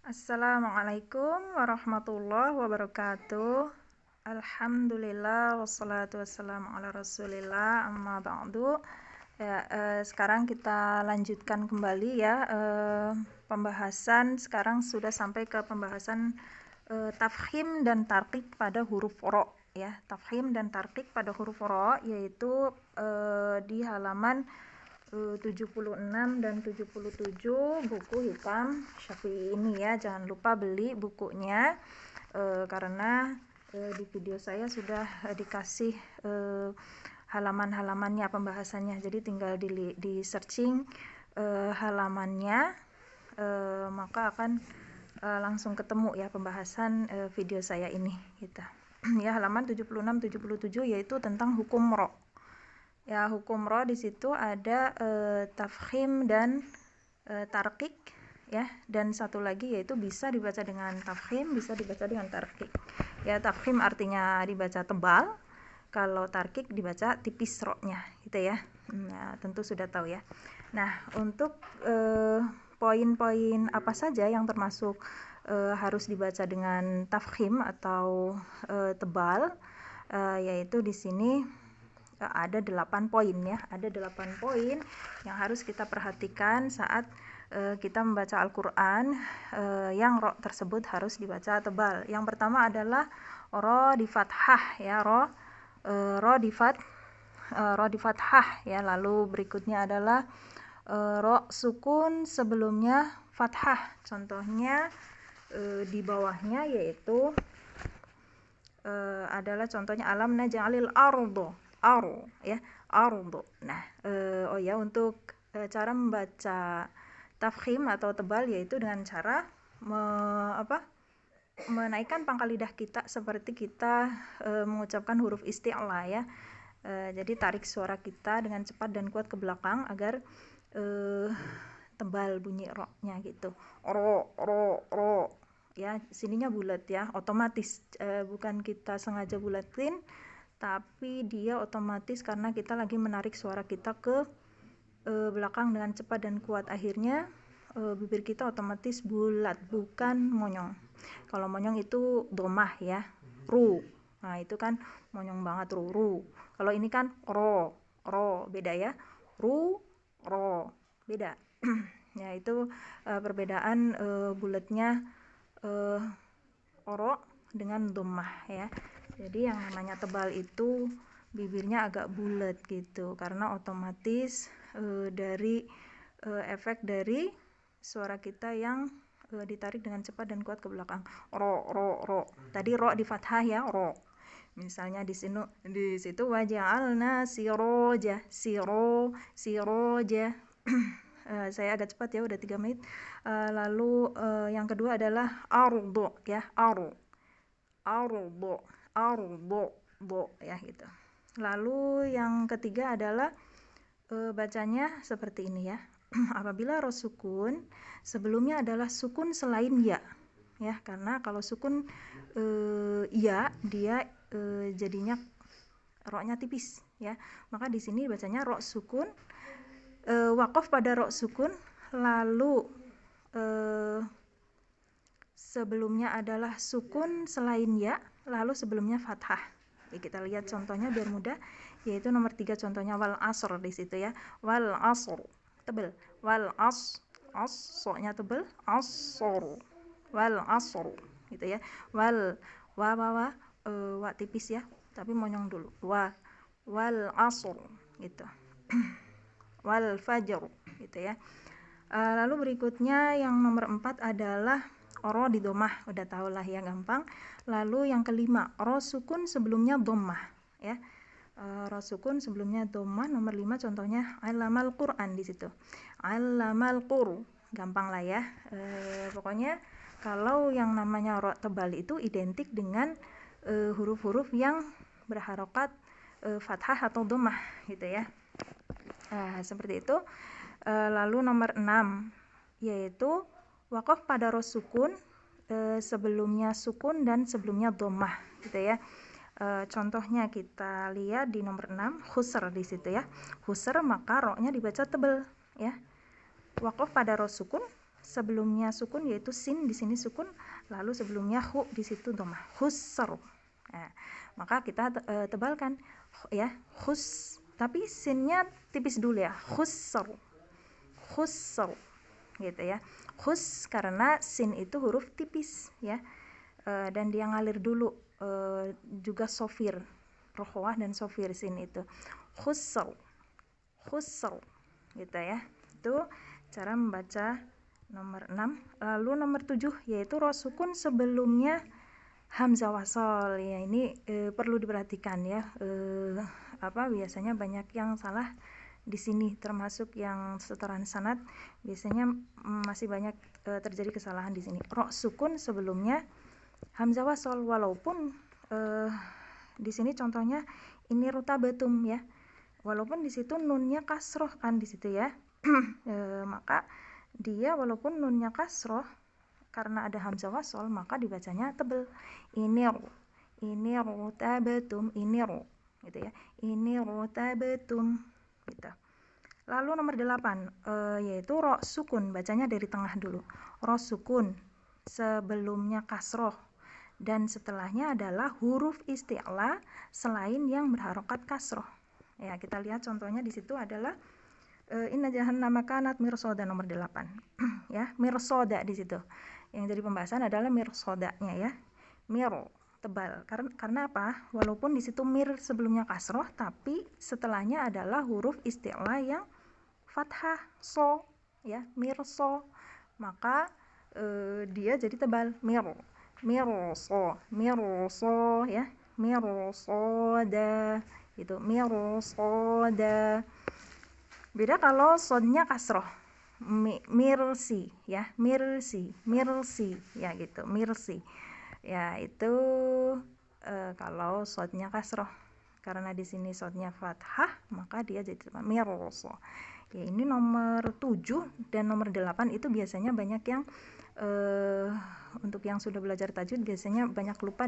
Assalamualaikum warahmatullahi wabarakatuh. Alhamdulillah wassalatu wassalamu ala rasulillah amma ba'du. Sekarang kita lanjutkan kembali ya pembahasan. Sekarang sudah sampai ke pembahasan tafkhim dan tarqiq pada huruf ro ya. Tafkhim dan tarqiq pada huruf ro yaitu di halaman 76 dan 77 buku hitam Syafi'i ini ya. Jangan lupa beli bukunya karena di video saya sudah dikasih halaman-halamannya, pembahasannya. Jadi tinggal di searching halamannya, maka akan langsung ketemu ya pembahasan video saya ini gitu. Ya, halaman 76-77 yaitu tentang hukum ro. Ya, hukum ro di situ ada tafkhim dan tarqiq ya, dan satu lagi yaitu bisa dibaca dengan tafkhim, bisa dibaca dengan tarqiq. Ya, tafkhim artinya dibaca tebal, kalau tarqiq dibaca tipis ro-nya gitu ya. Nah, tentu sudah tahu ya. Nah, untuk poin-poin apa saja yang termasuk harus dibaca dengan tafkhim atau tebal, yaitu di sini ada 8 poin ya. Ada 8 poin yang harus kita perhatikan saat kita membaca Al-Quran, yang ro tersebut harus dibaca tebal. Yang pertama adalah ro di fathah ya, ro di fathah ya. Lalu berikutnya adalah ro sukun sebelumnya fathah. Contohnya di bawahnya yaitu adalah contohnya alam naj'alil ardo ya, ardo. Nah, untuk cara membaca tafkhim atau tebal yaitu dengan cara menaikkan pangkal lidah kita seperti kita mengucapkan huruf isti'la ya. Jadi tarik suara kita dengan cepat dan kuat ke belakang agar tebal bunyi ro-nya gitu. Ro ya, sininya bulat ya, otomatis, bukan kita sengaja bulatin, tapi dia otomatis karena kita lagi menarik suara kita ke belakang dengan cepat dan kuat. Akhirnya bibir kita otomatis bulat, bukan monyong. Kalau monyong itu domah ya, ru. Nah, itu kan monyong banget, ru. Kalau ini kan ro, beda ya. Ru, ro, beda. Ya, itu perbedaan bulatnya ro dengan domah ya. Jadi yang namanya tebal itu bibirnya agak bulat gitu, karena otomatis dari efek dari suara kita yang ditarik dengan cepat dan kuat ke belakang. Ro. Tadi ro di fathah ya, ro. Misalnya di situ waja'alna siroja, siroja. Saya agak cepat ya, udah 3 menit. Lalu yang kedua adalah ardo ya, ardo ya gitu. Lalu yang ketiga adalah bacanya seperti ini ya. Apabila ro sukun sebelumnya adalah sukun selain ya, karena kalau sukun ya dia jadinya ro-nya tipis ya. Maka di sini bacanya ro sukun, waqaf pada ro sukun, lalu sebelumnya adalah sukun selain ya, lalu sebelumnya fathah. Ya, kita lihat contohnya biar mudah, yaitu nomor 3 contohnya wal asr di situ ya. Wal asr tebal, wal so-nya tebal, asr, wal asr gitu ya. Wal wa tipis ya, tapi monyong dulu. Wal asr gitu. Wal fajr gitu ya. Lalu berikutnya yang nomor 4 adalah ro di domah, udah tau lah ya, gampang. Lalu yang kelima, ro sukun sebelumnya domah ya. Ro sukun sebelumnya domah, nomor 5 contohnya alamal Quran di situ. Alamal qur, gampang lah ya. Pokoknya kalau yang namanya ro tebal itu identik dengan huruf-huruf yang berharokat fathah atau domah gitu ya. Seperti itu. Lalu nomor 6 yaitu waqaf pada ro sukun sebelumnya sukun dan sebelumnya domah gitu ya. Contohnya kita lihat di nomor 6 khusr di situ ya. Khusr maka ro-nya dibaca tebal ya. Waqaf pada ro sukun sebelumnya sukun yaitu sin, di sini sukun, lalu sebelumnya hu, di situ dhammah, khusr. Nah, maka kita tebalkan ya, khus, tapi sinnya tipis dulu ya, khusr, khusr gitu ya. Khus karena sin itu huruf tipis ya, dan dia ngalir dulu, juga sofir, rokhwah dan sofir sin itu. Khusr, khusr gitu ya. Itu cara membaca nomor 6. Lalu nomor 7 yaitu ro sukun sebelumnya hamzah wasol. Ya, ini perlu diperhatikan ya. Biasanya banyak yang salah di sini, termasuk yang setoran sanad biasanya masih banyak terjadi kesalahan di sini. Ro sukun sebelumnya hamzah wasol, walaupun di sini contohnya ini rutabatum ya. Walaupun di situ nunnya kasroh kan di situ ya. Maka dia walaupun nunnya kasroh, karena ada hamzah wasol maka dibacanya tebel. Ini rutabatum, ini ru gitu ya. Ini rutabatum gitu. Lalu nomor 8 yaitu ro sukun, bacanya dari tengah dulu. Ro sukun sebelumnya kasroh dan setelahnya adalah huruf isti'la selain yang berharokat kasroh. Ya, kita lihat contohnya di situ adalah inna jahannama kanat mirsoda nomor 8. Ya, mirsoda di situ. Yang jadi pembahasan adalah mirsodanya ya. Mir tebal. Karena apa? Walaupun di situ mir sebelumnya kasroh, tapi setelahnya adalah huruf isti'la yang fathah so ya, mirso. Maka dia jadi tebal. Mirso ya. Mirsoda gitu, mirsoda. Beda kalau sodnya kasroh, mirsi ya, mirsi ya gitu, mirsi ya. Itu kalau sodnya kasroh, karena di sini sodnya fathah maka dia jadi mirso ya. Ini nomor 7 dan nomor 8 itu biasanya banyak yang untuk yang sudah belajar tajwid biasanya banyak lupa